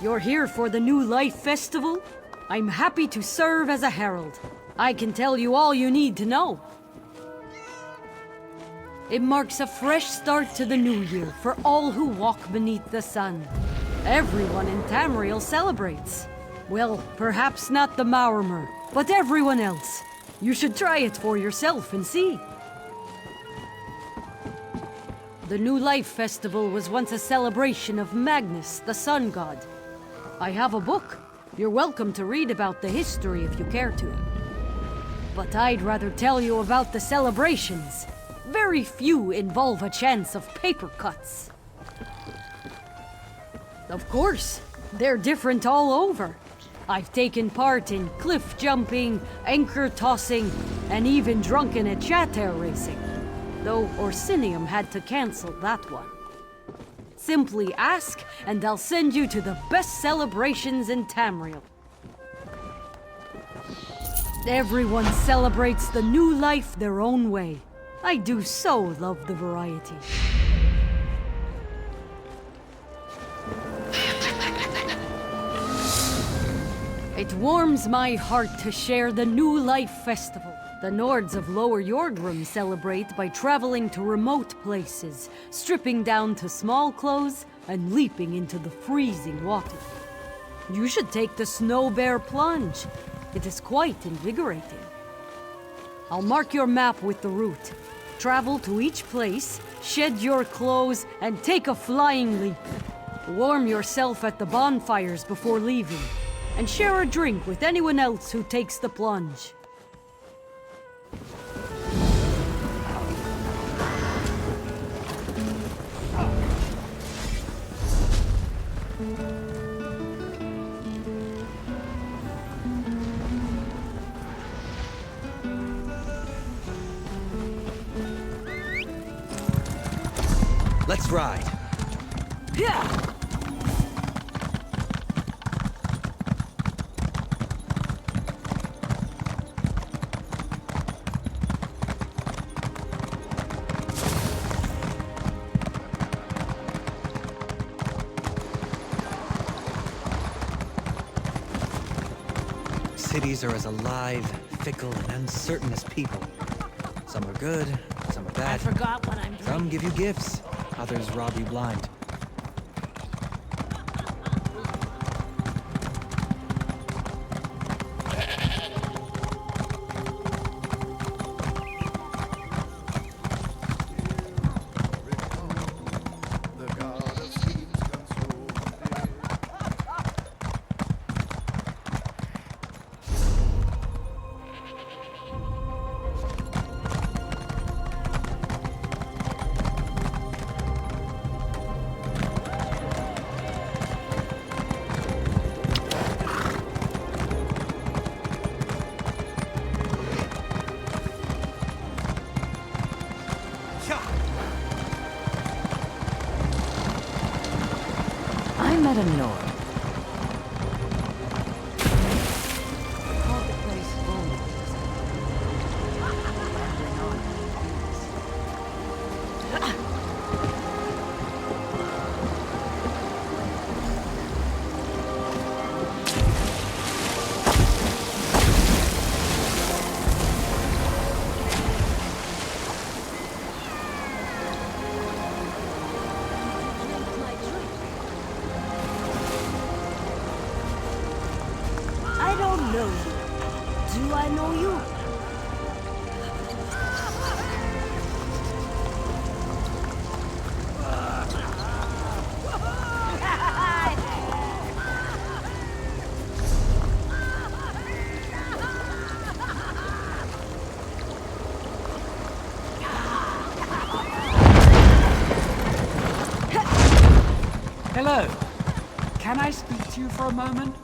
You're here for the New Life Festival? I'm happy to serve as a herald. I can tell you all you need to know. It marks a fresh start to the new year for all who walk beneath the sun. Everyone in Tamriel celebrates. Well, perhaps not the Maurimer, but everyone else. You should try it for yourself and see. The New Life Festival was once a celebration of Magnus, the sun god. I have a book. You're welcome to read about the history if you care to. But I'd rather tell you about the celebrations. Very few involve a chance of paper cuts. Of course, they're different all over. I've taken part in cliff jumping, anchor tossing, and even drunken at chatter racing. Though Orsinium had to cancel that one. Simply ask, and I'll send you to the best celebrations in Tamriel. Everyone celebrates the new life their own way. I do so love the variety. It warms my heart to share the New Life Festival. The Nords of Lower Yordrum celebrate by traveling to remote places, stripping down to small clothes, and leaping into the freezing water. You should take the Snow Bear Plunge. It is quite invigorating. I'll mark your map with the route. Travel to each place, shed your clothes, and take a flying leap. Warm yourself at the bonfires before leaving, and share a drink with anyone else who takes the plunge. Let's ride. Yeah! Cities are as alive, fickle, and uncertain as people. Some are good, some are bad. I forgot what I'm doing. Some give you gifts, others rob you blind. I met a Nord. Called the place home. I don't know you. Do I know you? Hello. Can I speak to you for a moment?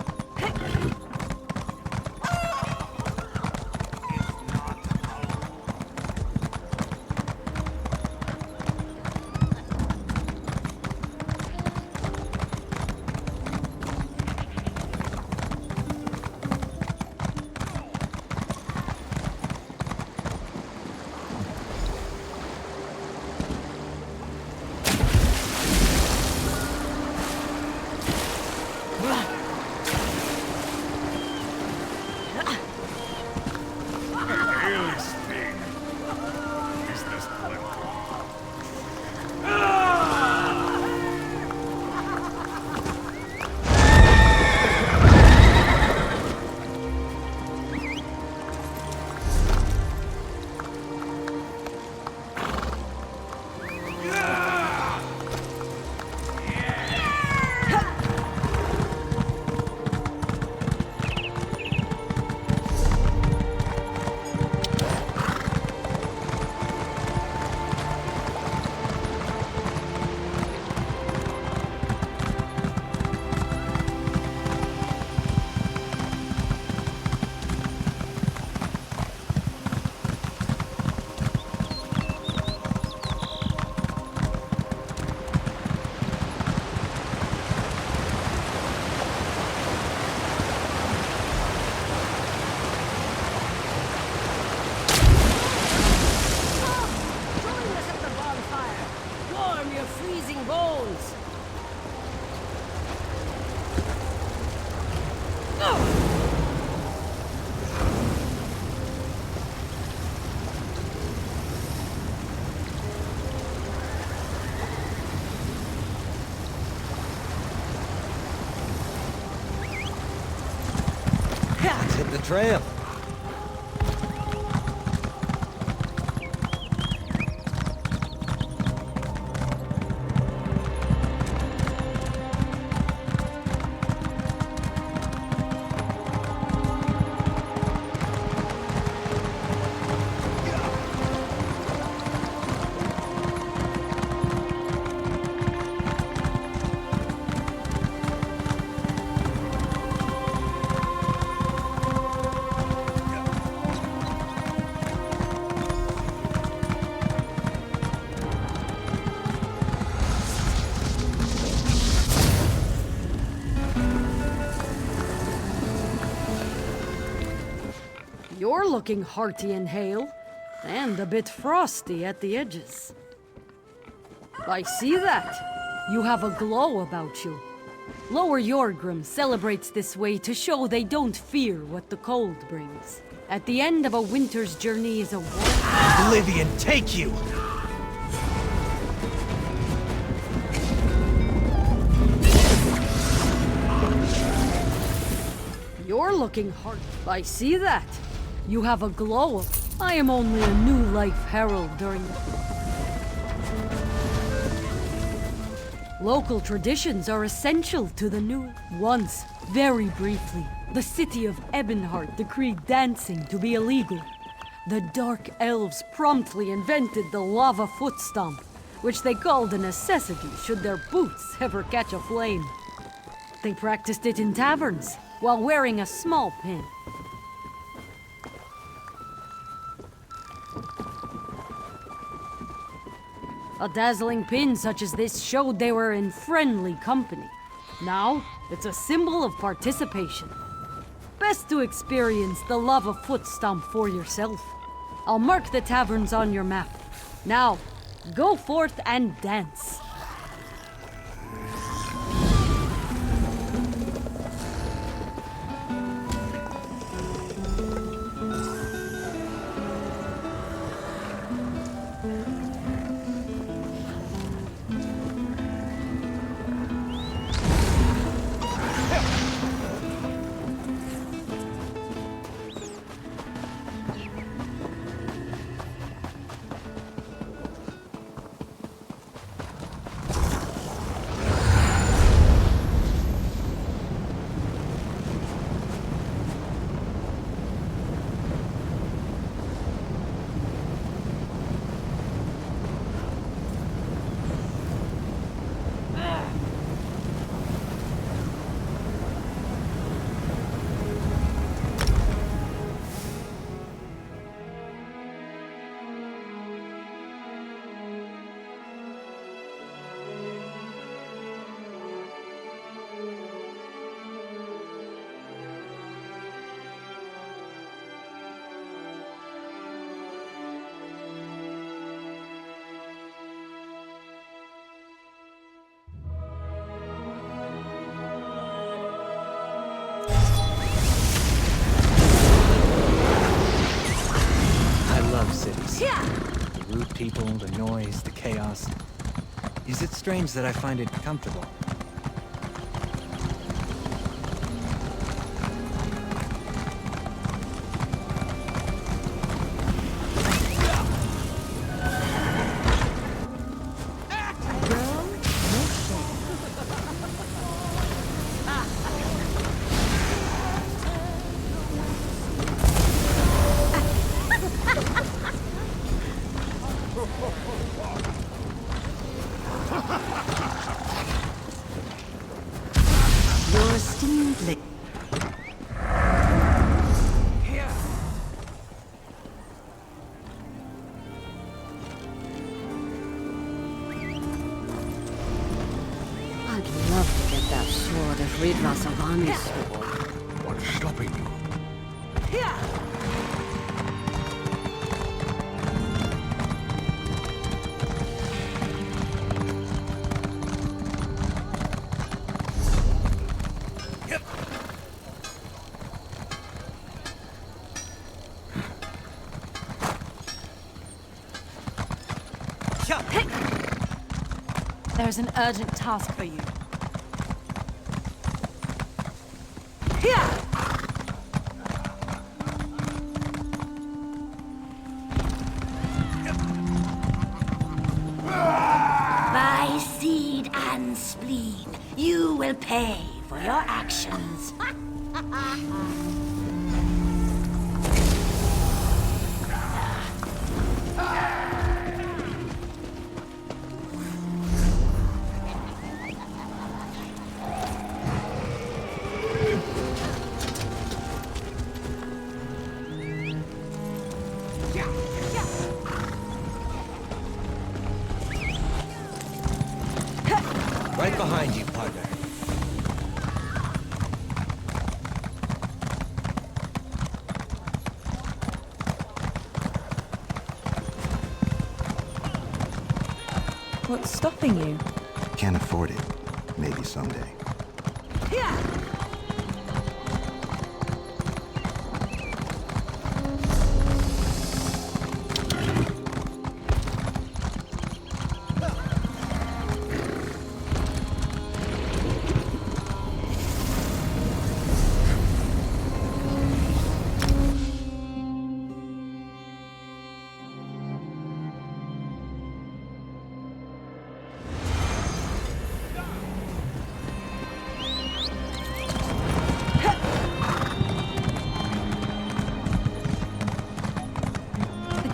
Let's hit the trail. You're looking hearty and hale, and a bit frosty at the edges. I see that. You have a glow about you. Lower Yorgrim celebrates this way to show they don't fear what the cold brings. At the end of a winter's journey is a warm... Oblivion, take you! You're looking hard. I see that. You have a glow. I am only a new life herald during the... Local traditions are essential to the new. Once, very briefly, the city of Ebonheart decreed dancing to be illegal. The Dark Elves promptly invented the lava foot stomp, which they called a necessity should their boots ever catch a flame. They practiced it in taverns, while wearing a small pin. A dazzling pin such as this showed they were in friendly company. Now, it's a symbol of participation. Best to experience the lava foot stomp for yourself. I'll mark the taverns on your map. Now, go forth and dance. Cities. The rude people, the noise, the chaos. Is it strange that I find it comfortable? Your esteemed lady. I'd love to get that sword if Ridra Savani's sword. What's stopping you? There's an urgent task for you. clean. You will pay for your actions. Right behind you, partner. What's stopping you? Can't afford it. Maybe someday.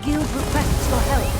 Guild requests your help.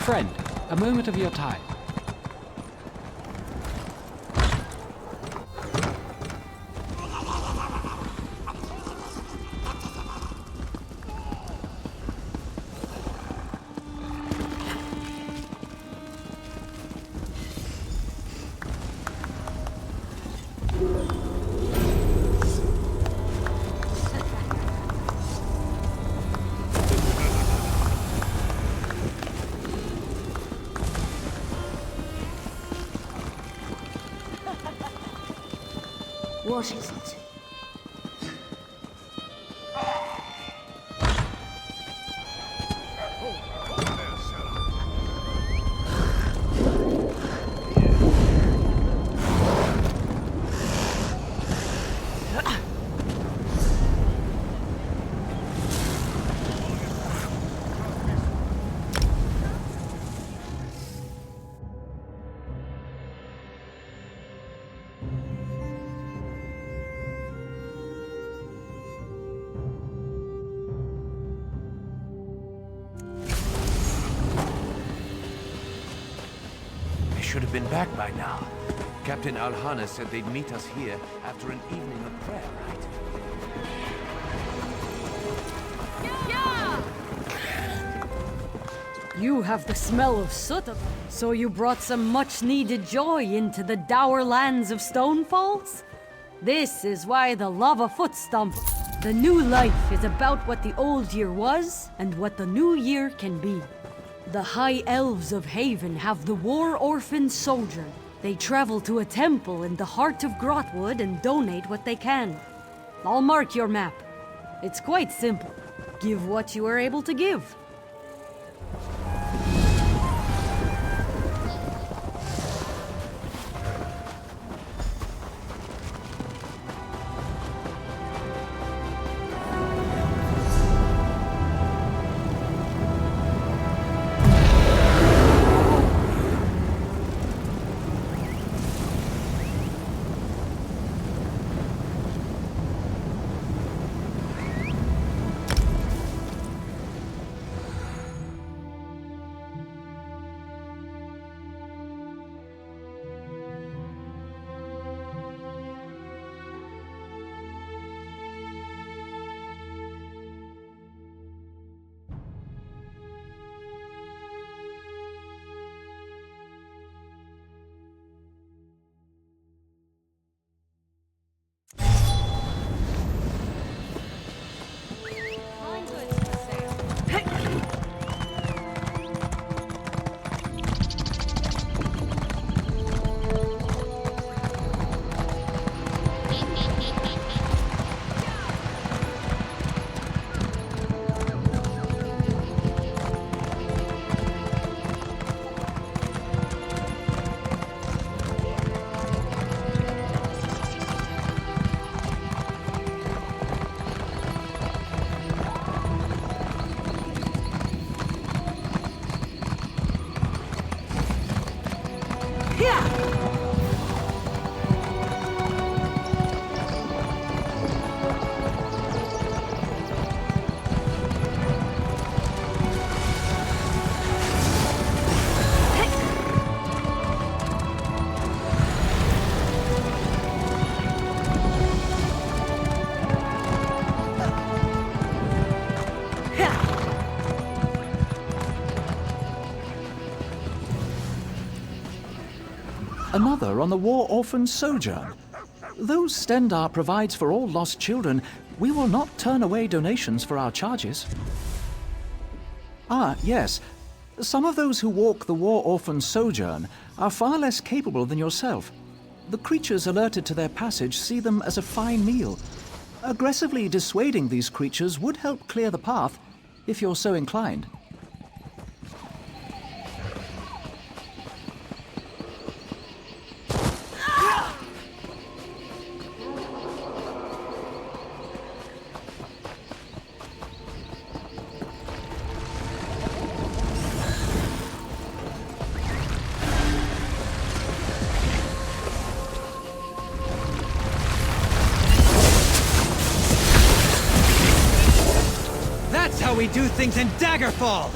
Friend, a moment of your time. What is it? Should have been back by now. Captain Alhana said they'd meet us here after an evening of prayer, right? You have the smell of soot, so you brought some much-needed joy into the dour lands of Stonefalls? This is why the lava Foot Stomp. The new life is about what the old year was and what the new year can be. The High Elves of Haven have the war orphan Sojourn. They travel to a temple in the heart of Grotwood and donate what they can. I'll mark your map. It's quite simple. Give what you are able to give. Another on the war orphan Sojourn. Though Stendar provides for all lost children, we will not turn away donations for our charges. Ah, yes. Some of those who walk the war orphan Sojourn are far less capable than yourself. The creatures alerted to their passage see them as a fine meal. Aggressively dissuading these creatures would help clear the path, if you're so inclined. That's how we do things in Daggerfall!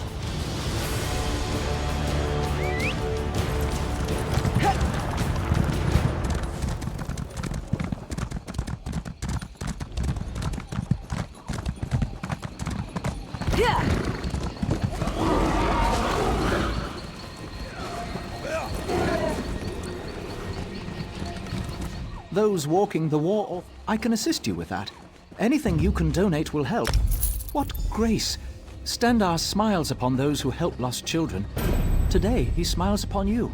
Those walking the war, I can assist you with that. Anything you can donate will help. What grace! Stendar smiles upon those who help lost children. Today, he smiles upon you.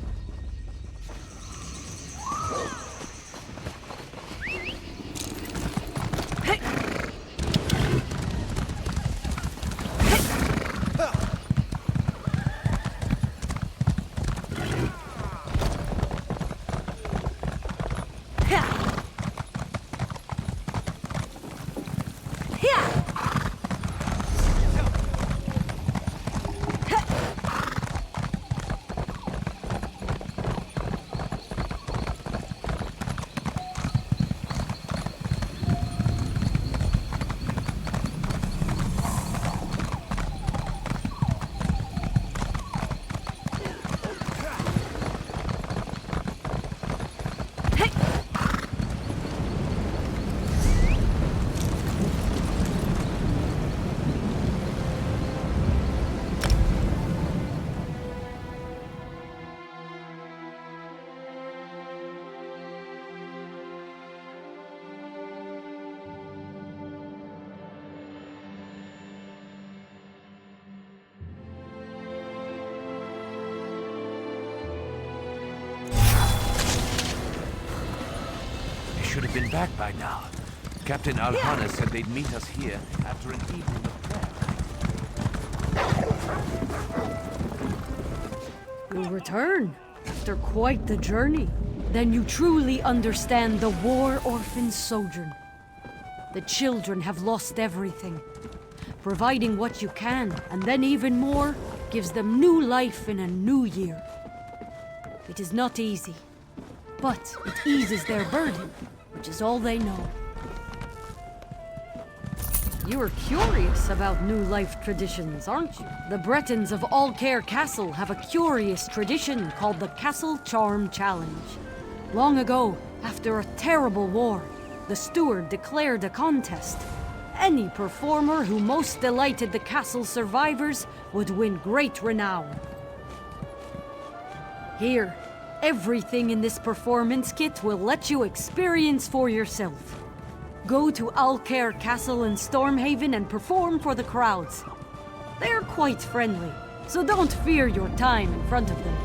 Should have been back by now. Captain Alhana said they'd meet us here after an evening of prayer. You'll return after quite the journey. Then you truly understand the war orphan Sojourn. The children have lost everything. Providing what you can, and then even more, gives them new life in a new year. It is not easy, but it eases their burden, which is all they know. You are curious about new life traditions, aren't you? The Bretons of Allcare Castle have a curious tradition called the Castle Charm Challenge. Long ago, after a terrible war, the steward declared a contest. Any performer who most delighted the castle survivors would win great renown. Here, everything in this performance kit will let you experience for yourself. Go to Allcare Castle in Stormhaven and perform for the crowds. They're quite friendly, so don't fear your time in front of them.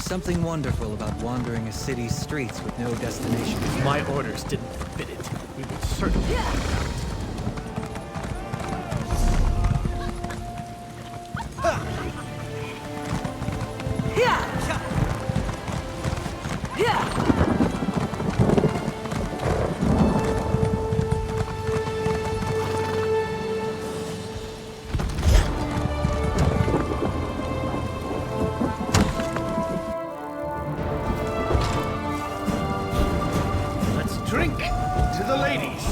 something wonderful about wandering a city's streets with no destination. My orders didn't forbid it. We would certainly drink to the ladies.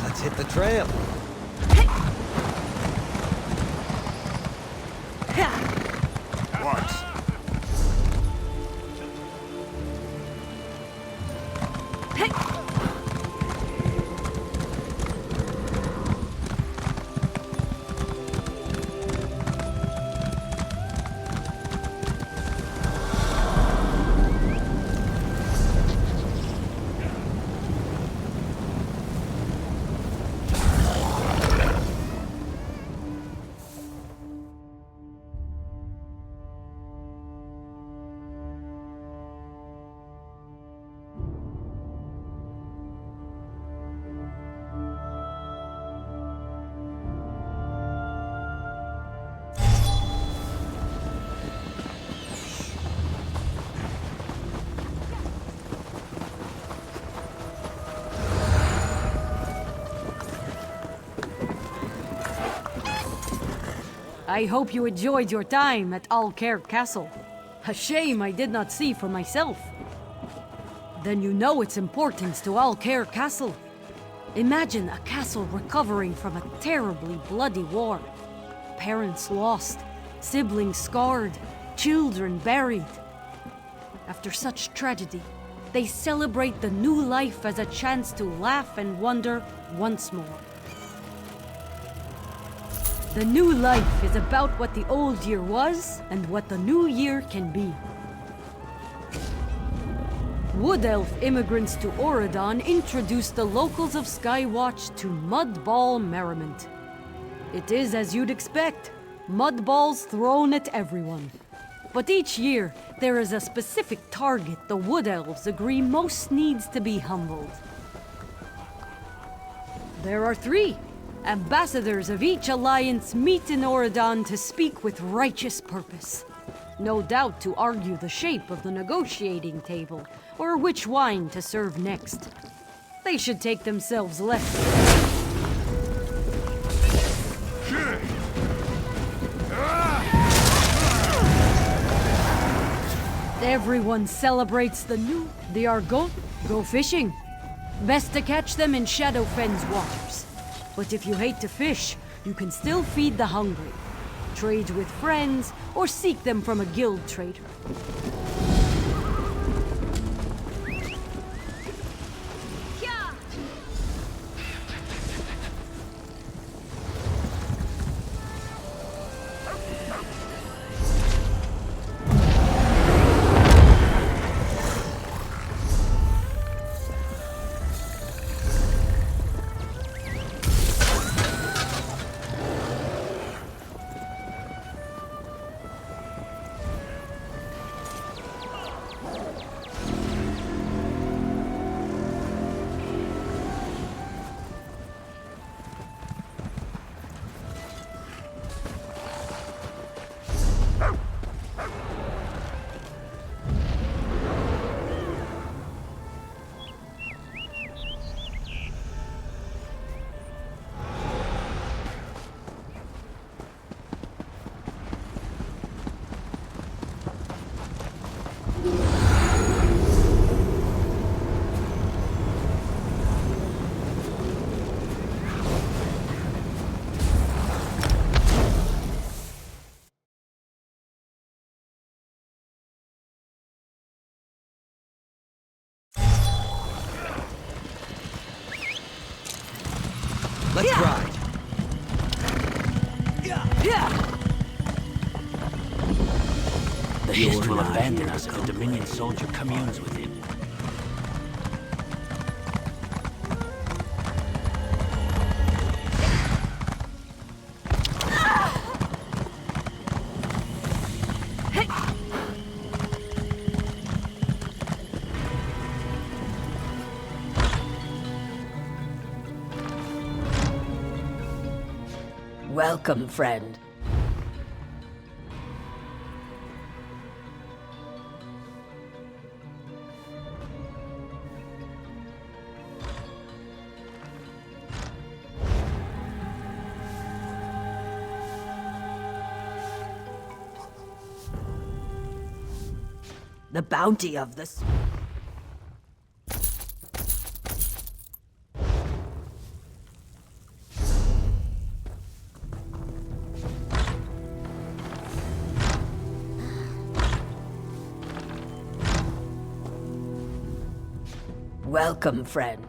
Let's hit the trail. What? I hope you enjoyed your time at Alcaire Castle. A shame I did not see for myself. Then you know its importance to Alcaire Castle. Imagine a castle recovering from a terribly bloody war. Parents lost, siblings scarred, children buried. After such tragedy, they celebrate the new life as a chance to laugh and wonder once more. The new life is about what the old year was and what the new year can be. Wood Elf immigrants to Auridon introduced the locals of Skywatch to Mud Ball Merriment. It is as you'd expect, mud balls thrown at everyone. But each year, there is a specific target the Wood Elves agree most needs to be humbled. There are 3. Ambassadors of each alliance meet in Auridon to speak with righteous purpose. No doubt to argue the shape of the negotiating table, or which wine to serve next. They should take themselves less. Everyone celebrates the new. The Argon go fishing. Best to catch them in Shadowfen's waters. But if you hate to fish, you can still feed the hungry. Trade with friends, or seek them from a guild trader. The Hist will abandon us if a Dominion soldier communes with him. Welcome, friend. The bounty of this. Welcome, friend.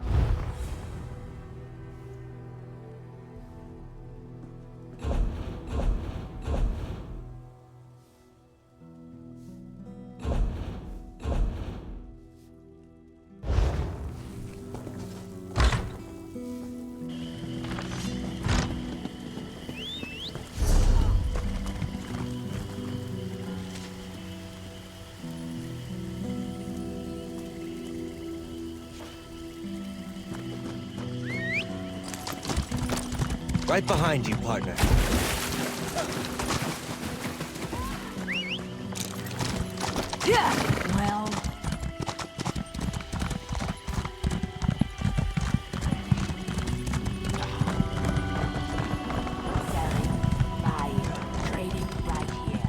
Right behind you, partner. Well, selling, buying, trading right here.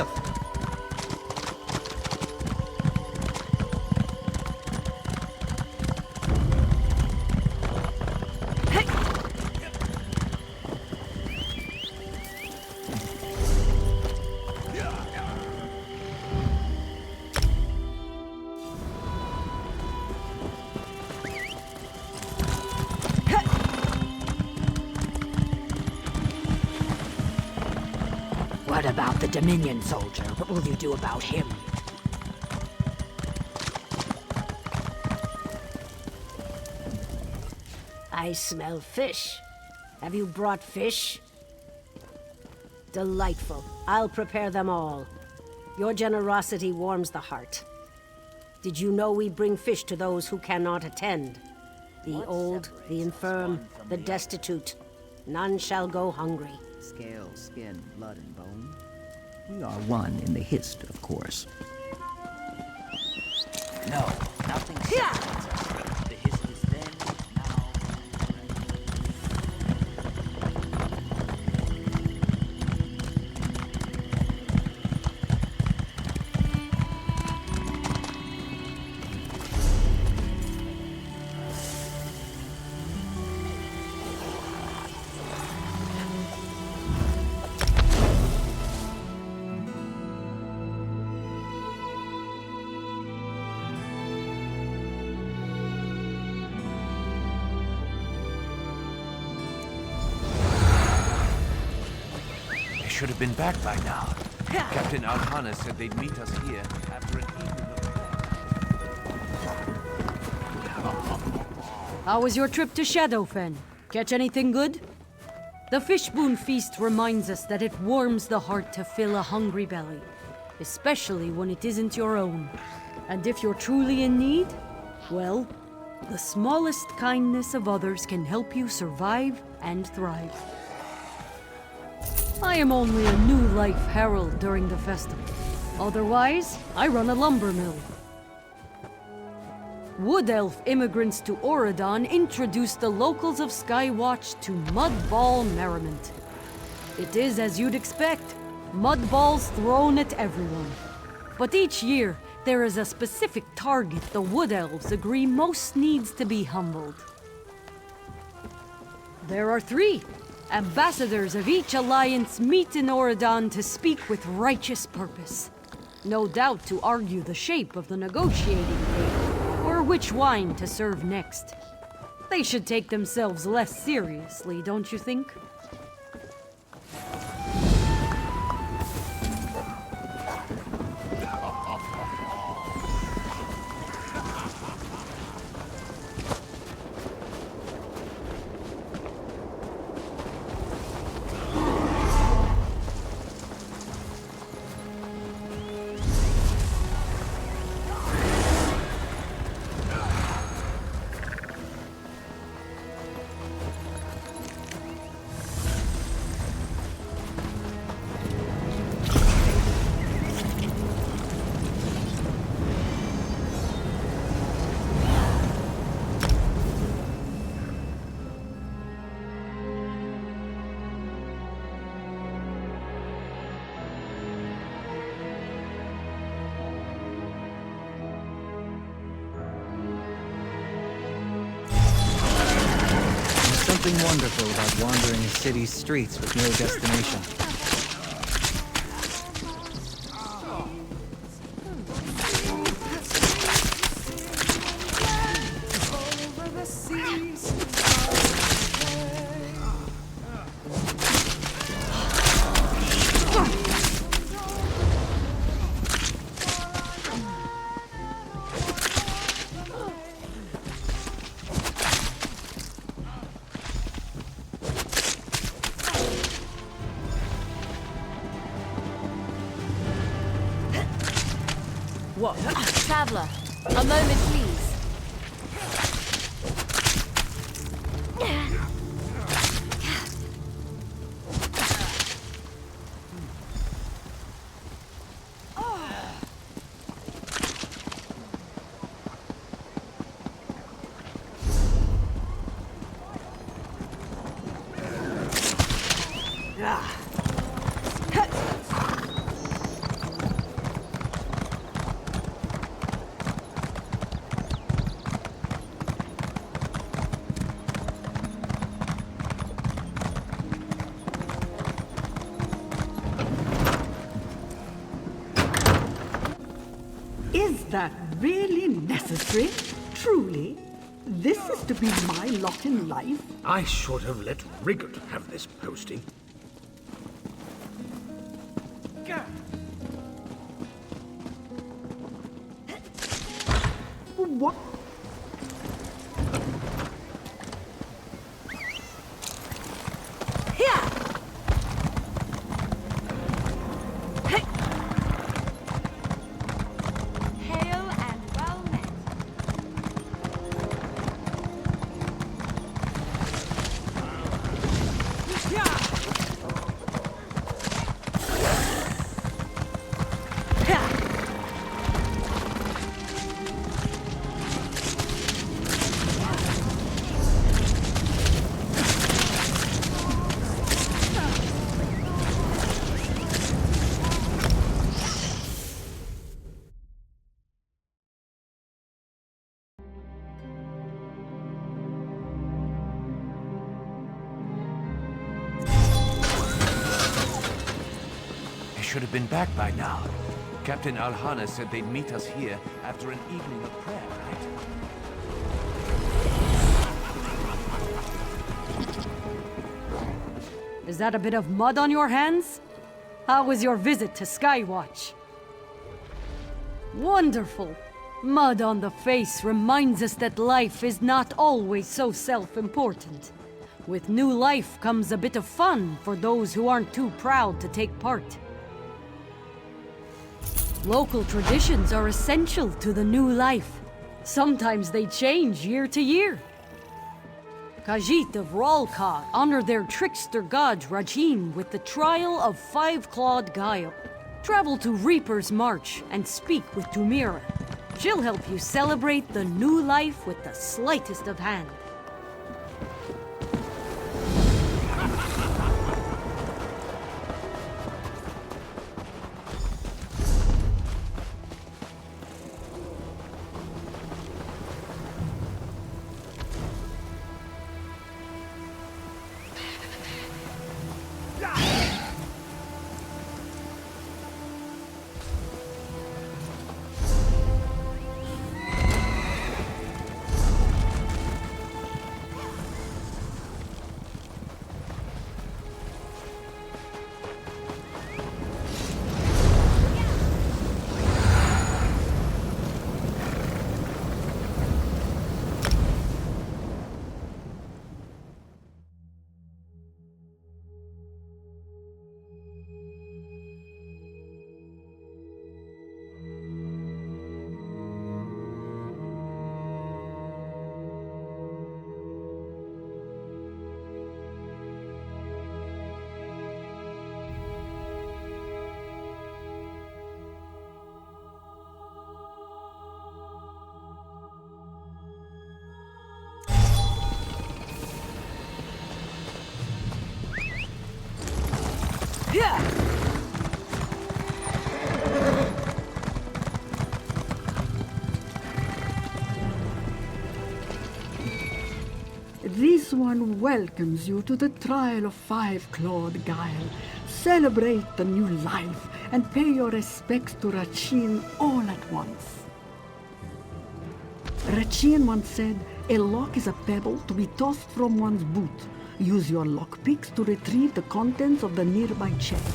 gift. What about the Dominion soldier? What will you do about him? I smell fish. Have you brought fish? Delightful. I'll prepare them all. Your generosity warms the heart. Did you know we bring fish to those who cannot attend? The old, the infirm, the destitute. None shall go hungry. Scale, skin, blood, and bone. We are one in the hist, of course. No, nothing separates us. The hist is then, now, Should have been back by now. Captain Alhana said they'd meet us here after an evening of... How was your trip to 섀도우펜? Catch anything good? The fish Boon Feast reminds us that it warms the heart to fill a hungry belly, especially when it isn't your own. And if you're truly in need, well, the smallest kindness of others can help you survive and thrive. I am only a new life herald during the festival. Otherwise, I run a lumber mill. Wood Elf immigrants to Auridon introduced the locals of Skywatch to mud Ball Merriment. It is as you'd expect, mud balls thrown at everyone. But each year, there is a specific target the Wood Elves agree most needs to be humbled. There are 3. Ambassadors of each alliance meet in Auridon to speak with righteous purpose. No doubt to argue the shape of the negotiating table, or which wine to serve next. They should take themselves less seriously, don't you think? Something wonderful about wandering a city's streets with no destination. What? Traveler, a moment, please. Is that really necessary? Truly? This is to be my lot in life? I should have let Riggott have this posting. What? Should have been back by now. Captain Alhana said they'd meet us here after an evening of prayer, right? Is that a bit of mud on your hands? How was your visit to Skywatch? Wonderful. Mud on the face reminds us that life is not always so self-important. With new life comes a bit of fun for those who aren't too proud to take part. Local traditions are essential to the new life. Sometimes they change year to year. Khajiit of Ralka honor their trickster god Rajin with the Trial of Five-Clawed Guile. Travel to Reaper's March and speak with Dumira. She'll help you celebrate the new life with the slightest of hand. This one welcomes you to the Trial of Five-Clawed Guile. Celebrate the new life and pay your respects to Rachin all at once. Rachin once said, "A lock is a pebble to be tossed from one's boot. Use your lockpicks to retrieve the contents of the nearby chest.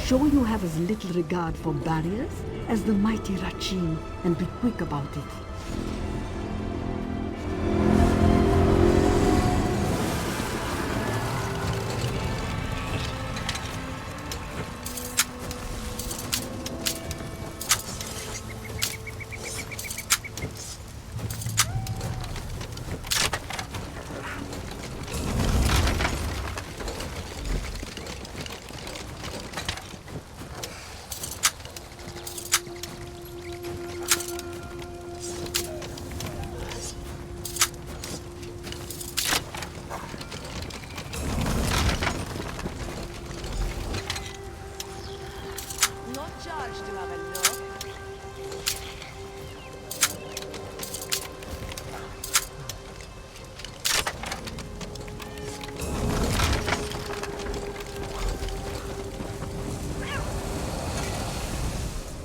Show you have as little regard for barriers as the mighty Rachin, and be quick about it."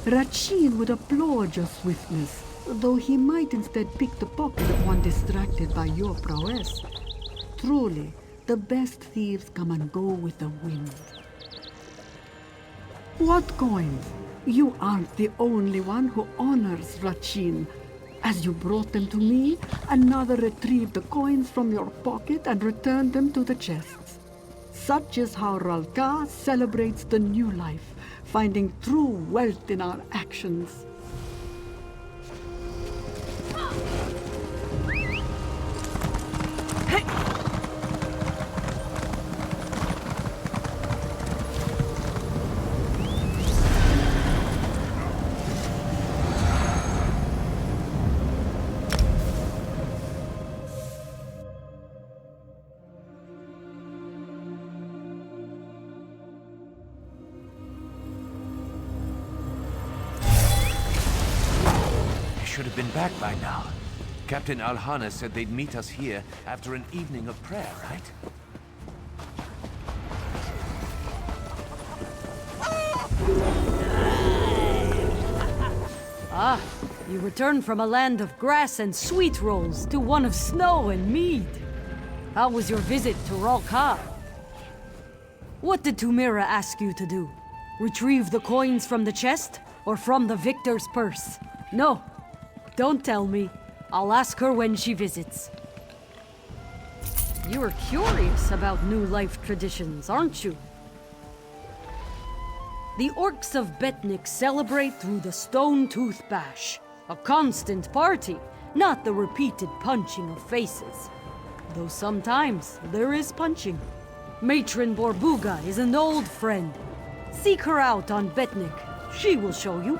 Rachin would applaud your swiftness, though he might instead pick the pocket of one distracted by your prowess. Truly, the best thieves come and go with the wind. What coins? You aren't the only one who honors Rachin. As you brought them to me, another retrieved the coins from your pocket and returned them to the chests. Such is how Ralka celebrates the new life, finding true wealth in our actions. Should have been back by now. Captain Alhana said they'd meet us here after an evening of prayer, right? Ah, you return from a land of grass and sweet rolls to one of snow and mead. How was your visit to Ralka? What did Tumira ask you to do? Retrieve the coins from the chest or from the victor's purse? No. Don't tell me. I'll ask her when she visits. You are curious about new life traditions, aren't you? The orcs of Betnik celebrate through the Stonetooth Bash, a constant party, not the repeated punching of faces. Though sometimes there is punching. Matron Borbuga is an old friend. Seek her out on Betnik. She will show you.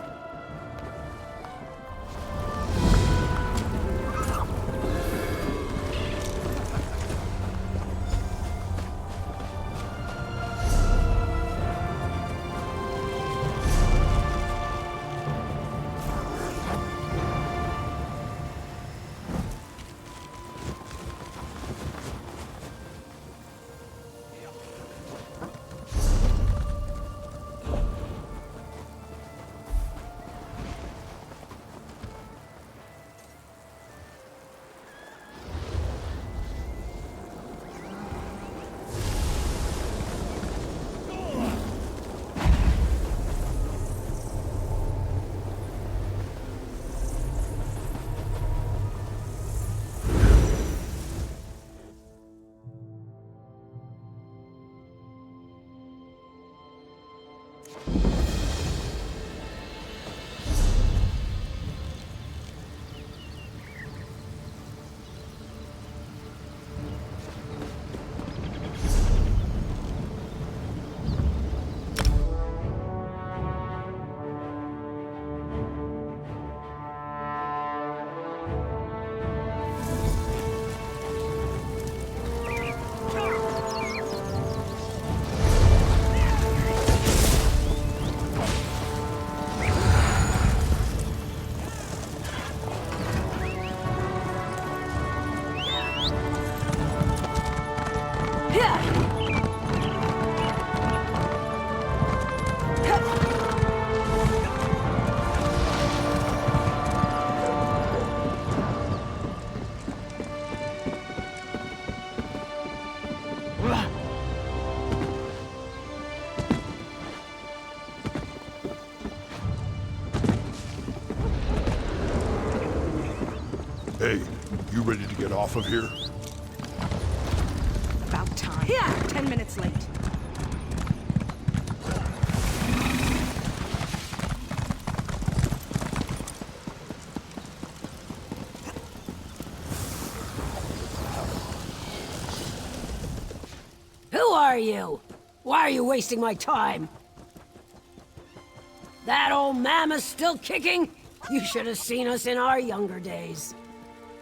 Hey, you ready to get off of here? About time. Yeah, 10 minutes late. Who are you? Why are you wasting my time? That old mammoth's still kicking? You should have seen us in our younger days.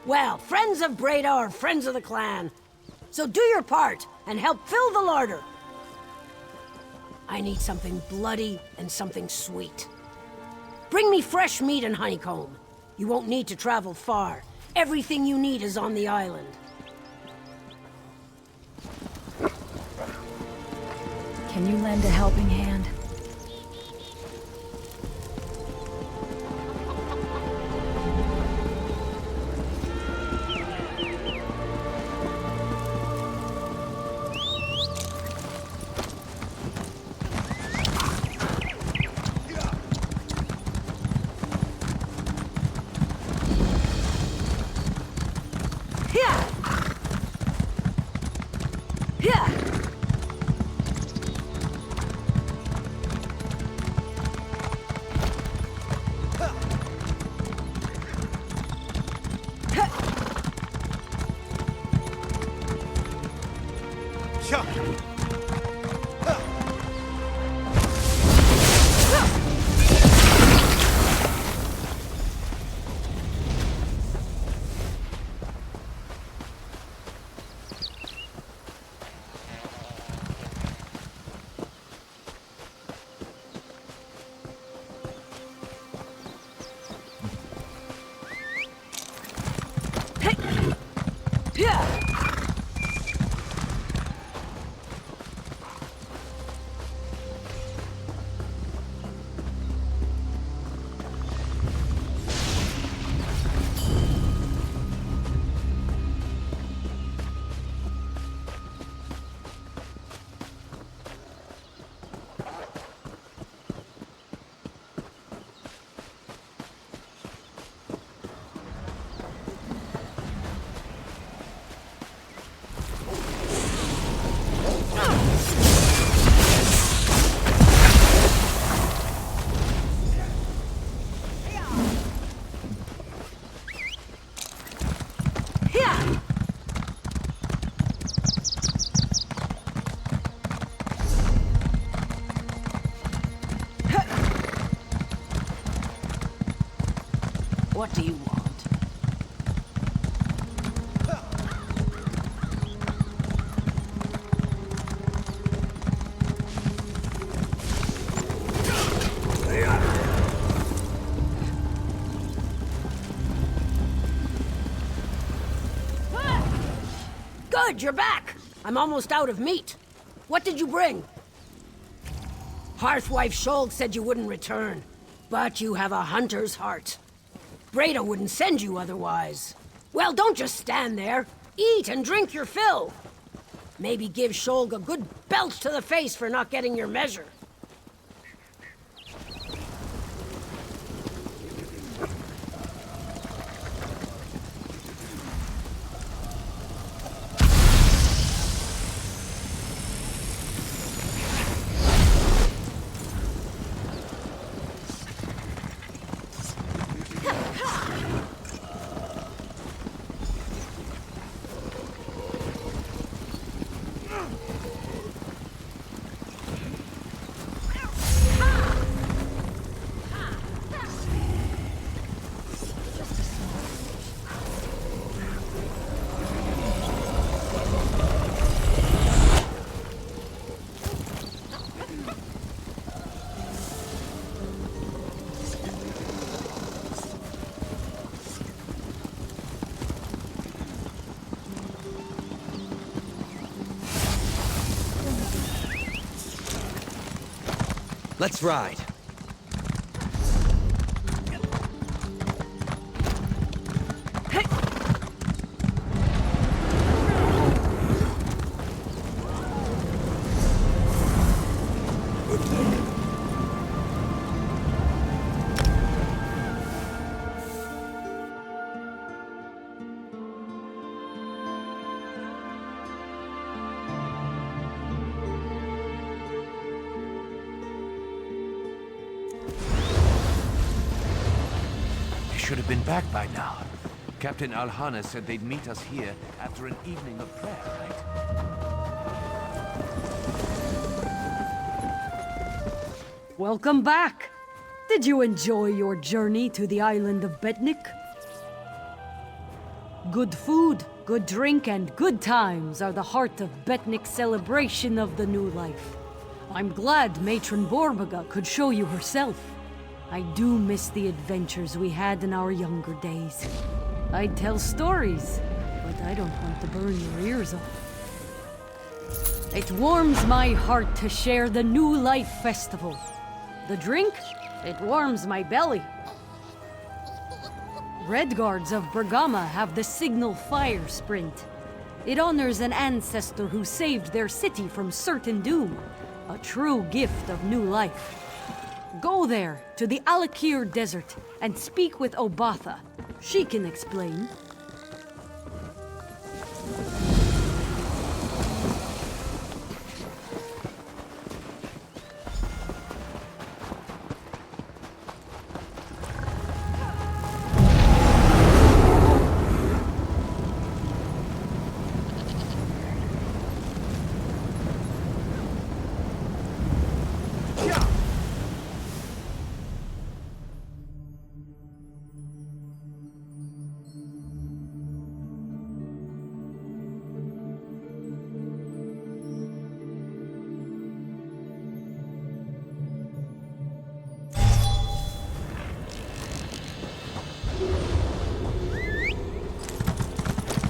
Well, friends of Breda are friends of the clan. So do your part and help fill the larder. I need something bloody and something sweet. Bring me fresh meat and honeycomb. You won't need to travel far. Everything you need is on the island. Can you lend a helping hand? What do you want? Good, you're back! I'm almost out of meat. What did you bring? Hearthwife Sholg said you wouldn't return, but you have a hunter's heart. Breda wouldn't send you otherwise. Well, don't just stand there. Eat and drink your fill. Maybe give Sholg a good belt to the face for not getting your measure. Let's ride. Should have been back by now. Captain Alhana said they'd meet us here after an evening of prayer, right? Welcome back. Did you enjoy your journey to the island of Betnik? Good food, good drink, and good times are the heart of Betnik's celebration of the new life. I'm glad Matron Borbaga could show you herself. I do miss the adventures we had in our younger days. I'd tell stories, but I don't want to burn your ears off. It warms my heart to share the New Life Festival. The drink? It warms my belly. Redguards of Bergama have the signal fire sprint. It honors an ancestor who saved their city from certain doom. A true gift of new life. Go there, to the Allikier Desert, and speak with Obatha. She can explain.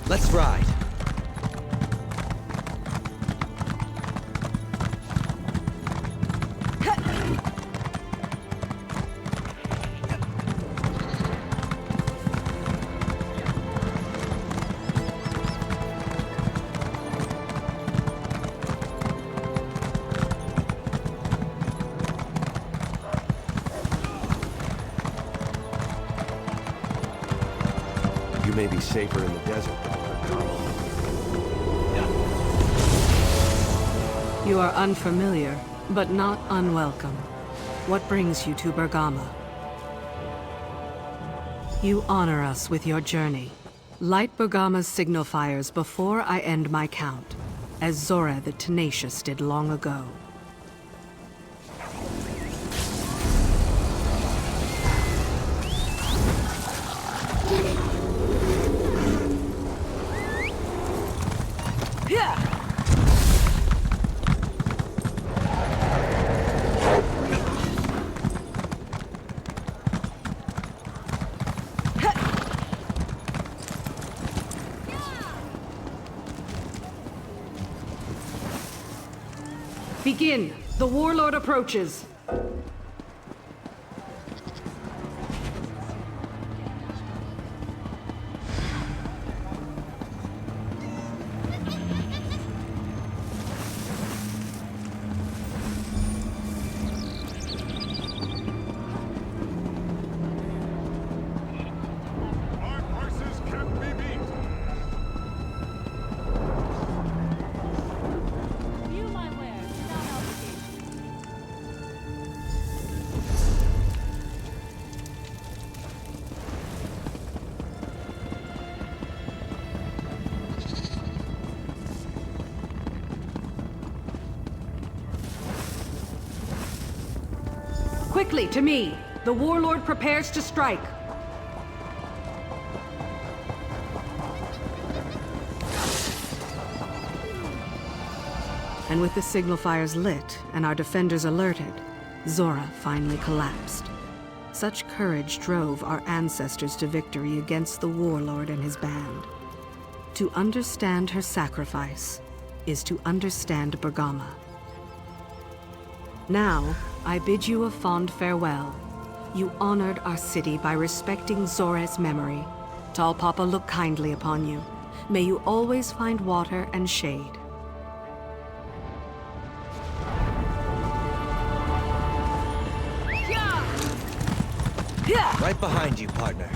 Let's ride. You may be safer in the desert. You are unfamiliar, but not unwelcome. What brings you to Bergama? You honor us with your journey. Light Bergama's signal fires before I end my count, as Zora the Tenacious did long ago. Begin! The warlord approaches! Our horses can't be beat. View my wares without obligation. Quickly, to me! The warlord prepares to strike. And with the signal fires lit and our defenders alerted, Zora finally collapsed. Such courage drove our ancestors to victory against the warlord and his band. To understand her sacrifice is to understand Bergama. Now, I bid you a fond farewell. You honored our city by respecting Zora's memory. Tall Papa, look kindly upon you. May you always find water and shade. Right behind you, partner.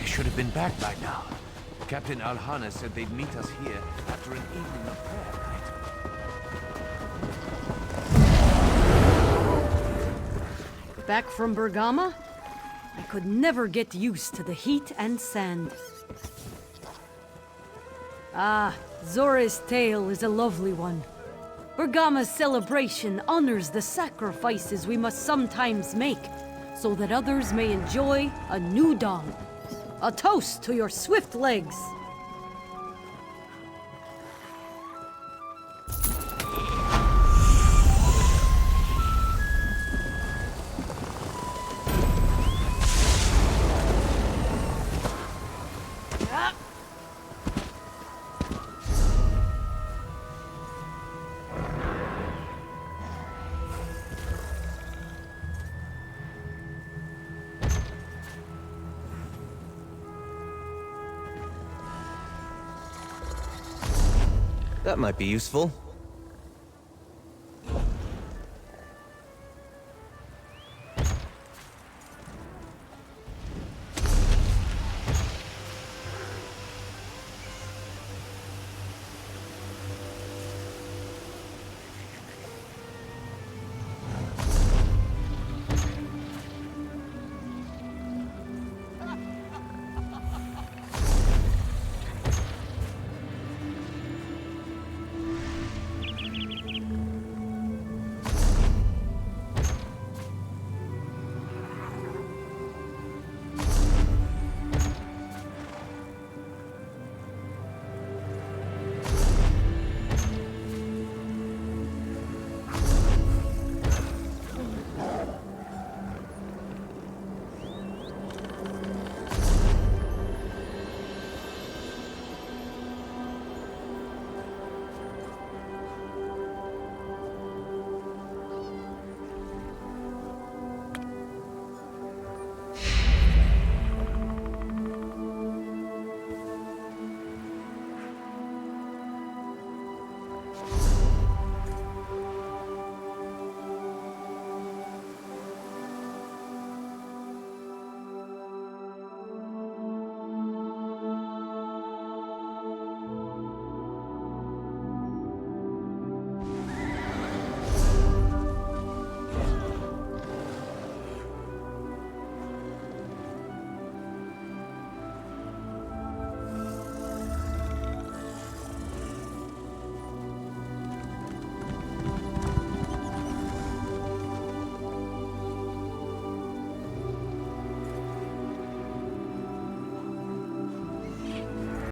Should have been back by now. Captain Alhana said they'd meet us here after an evening of prayer, right? Back from Bergama? I could never get used to the heat and sand. Ah, Zora's tale is a lovely one. Bergama's celebration honors the sacrifices we must sometimes make, so that others may enjoy a new dawn. A toast to your swift legs! That might be useful.